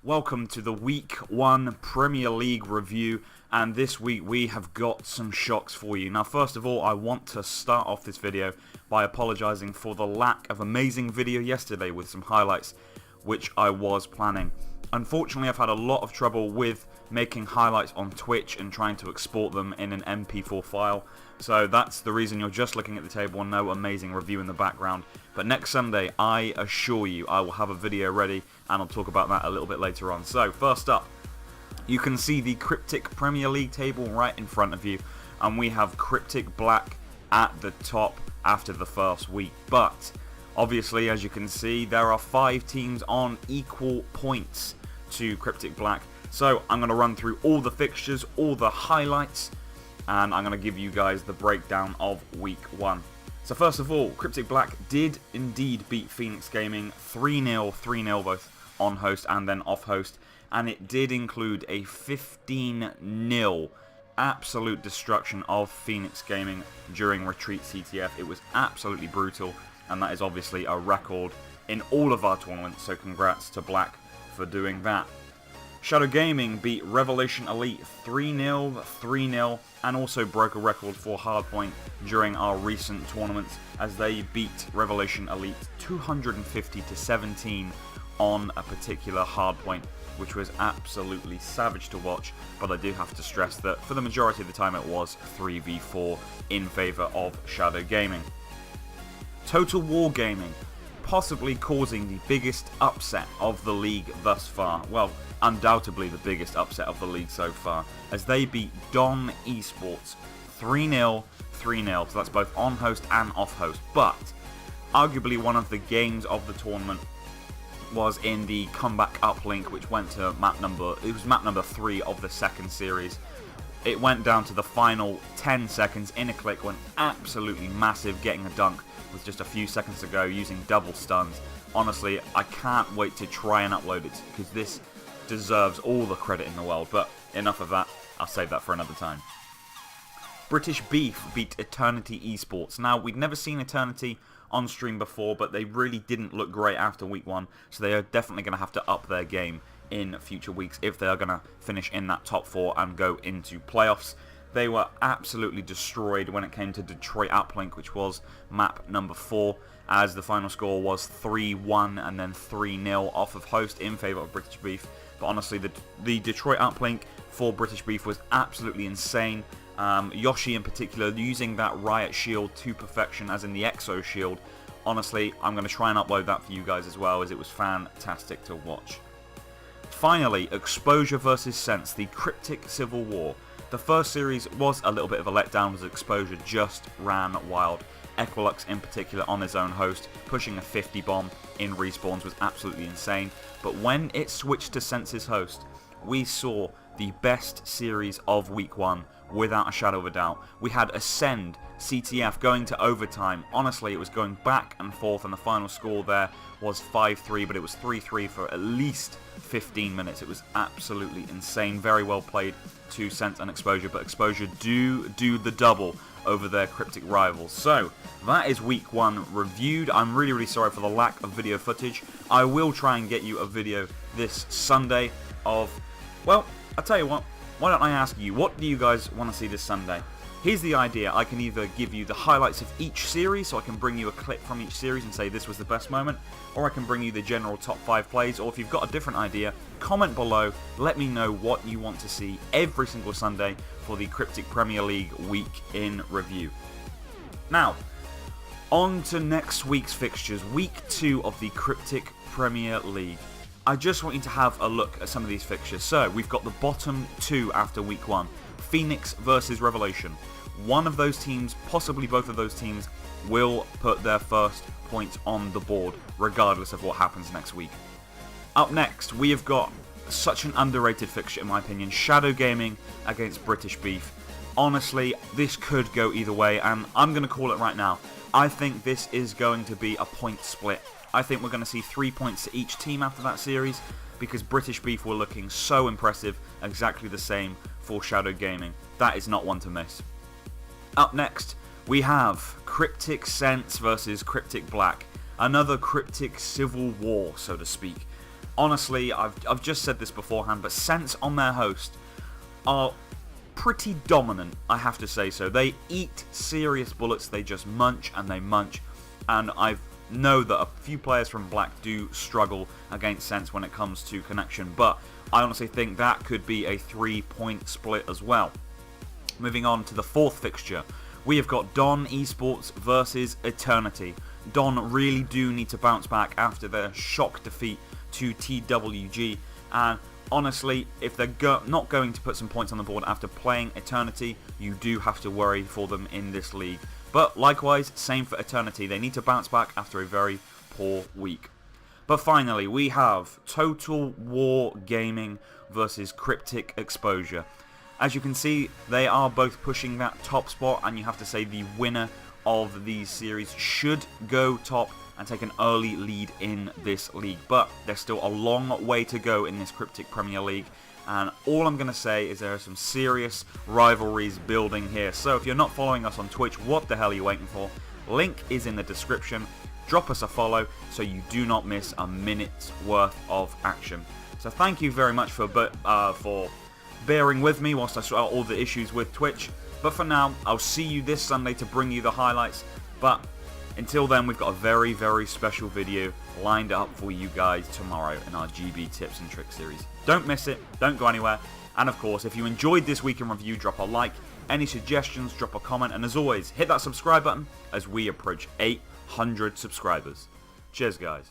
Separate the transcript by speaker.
Speaker 1: Welcome to the Week 1 Premier League review, and this week we have got some shocks for you. Now, first of all, I want to start off this video by apologising for the lack of amazing video yesterday with some highlights, which I was planning. Unfortunately, I've had a lot of trouble with making highlights on Twitch and trying to export them in an MP4 file. So that's the reason you're just looking at the table and no amazing review in the background. But next Sunday, I assure you, I will have a video ready and I'll talk about that a little bit later on. So first up, you can see the CRYPTiCK Premier League table right in front of you. And we have CRYPTiCK Black at the top after the first week. But obviously, as you can see, there are 5 teams on equal points to CRYPTiCK Black. So I'm going to run through all the fixtures, all the highlights, and I'm going to give you guys the breakdown of Week 1. So first of all, CRYPTiCK Black did indeed beat Phoenix Gaming 3-0, 3-0 both on host and then off host, and it did include a 15-0 absolute destruction of Phoenix Gaming during Retreat CTF. It was absolutely brutal, and that is obviously a record in all of our tournaments, so congrats to Black for doing that. Shadow Gaming beat Revelation Elite 3-0, 3-0, and also broke a record for Hardpoint during our recent tournaments as they beat Revelation Elite 250-17 on a particular Hardpoint, which was absolutely savage to watch, but I do have to stress that for the majority of the time it was 3v4 in favour of Shadow Gaming. Total War Gaming possibly causing the biggest upset of the league thus far. Well, undoubtedly the biggest upset of the league so far, as they beat Don eSports 3-0, 3-0, so that's both on host and off host. But arguably one of the games of the tournament was in the comeback uplink, which went to map number 3 of the second series. It went down to the final 10 seconds. CTiK went absolutely massive, getting a dunk with just a few seconds to go using double stuns. Honestly, I can't wait to try and upload it because this deserves all the credit in the world. But enough of that, I'll save that for another time. British Beef beat Eternity eSports. Now, we'd never seen Eternity on stream before, but they really didn't look great after week 1, so they are definitely going to have to up their game in future weeks if they are going to finish in that top 4 and go into playoffs. They were absolutely destroyed when it came to Detroit Uplink, which was map number 4, as the final score was 3-1 and then 3-0 off of host in favour of British Beef. But honestly, the Detroit Uplink for British Beef was absolutely insane. Yoshi in particular using that Riot Shield to perfection, as in the Exo Shield. Honestly, I'm going to try and upload that for you guys as well, as it was fantastic to watch. Finally, Exposure vs Sense, the CRYPTiCK Civil War. The first series was a little bit of a letdown as Exposure just ran wild. Equilux in particular on his own host, pushing a 50 bomb in respawns was absolutely insane. But when it switched to Sense's host, we saw the best series of week 1 without a shadow of a doubt. We had Ascend CTF going to overtime. Honestly, it was going back and forth, and the final score there was 5-3, but it was 3-3 for at least 15 minutes. It was absolutely insane. Very well played to Sense and Exposure, but Exposure do the double over their CRYPTiCK rivals. So that is week 1 reviewed. I'm really sorry for the lack of video footage. I will try and get you a video this Sunday of, well, I'll tell you what, why don't I ask you, what do you guys want to see this Sunday? Here's the idea. I can either give you the highlights of each series, so I can bring you a clip from each series and say this was the best moment, or I can bring you the general top 5 plays, or if you've got a different idea, comment below, let me know what you want to see every single Sunday for the CRYPTiCK Premier League week in review. Now, on to next week's fixtures, week 2 of the CRYPTiCK Premier League. I just want you to have a look at some of these fixtures. So, we've got the bottom 2 after week 1. Phoenix versus Revelation. One of those teams, possibly both of those teams, will put their first points on the board, regardless of what happens next week. Up next, we have got such an underrated fixture, in my opinion. Shadow Gaming against British Beef. Honestly, this could go either way, and I'm going to call it right now. I think this is going to be a point split. I think we're going to see 3 points to each team after that series, because British Beef were looking so impressive, exactly the same for Shadow Gaming. That is not one to miss. Up next, we have CRYPTiCK Sense versus CRYPTiCK Black. Another CRYPTiCK Civil War, so to speak. honestly, I've just said this beforehand, but Sense on their host are pretty dominant, I have to say so. They eat serious bullets, they just munch and they munch, and I know that a few players from Black do struggle against Sense when it comes to connection, but I honestly think that could be a 3-point split as well. Moving on to the fourth fixture, we have got Don eSports versus Eternity. Don really do need to bounce back after their shock defeat to TWG, and honestly, if they're not going to put some points on the board after playing Eternity, you do have to worry for them in this league. But likewise, same for Eternity, they need to bounce back after a very poor week. But finally, we have Total War Gaming versus CRYPTiCK Exposure. As you can see, they are both pushing that top spot, and you have to say the winner of these series should go top and take an early lead in this league. But there's still a long way to go in this CRYPTiCK Premier League, and all I'm going to say is there are some serious rivalries building here. So if you're not following us on Twitch, what the hell are you waiting for? Link is in the description. Drop us a follow so you do not miss a minute's worth of action. So thank you very much for bearing with me whilst I sort out all the issues with Twitch. But for now, I'll see you this Sunday to bring you the highlights. But until then, we've got a very, very special video lined up for you guys tomorrow in our GB Tips and Tricks series. Don't miss it, don't go anywhere. And of course, if you enjoyed this week in review, drop a like. Any suggestions, drop a comment. And as always, hit that subscribe button as we approach 800 subscribers. Cheers, guys.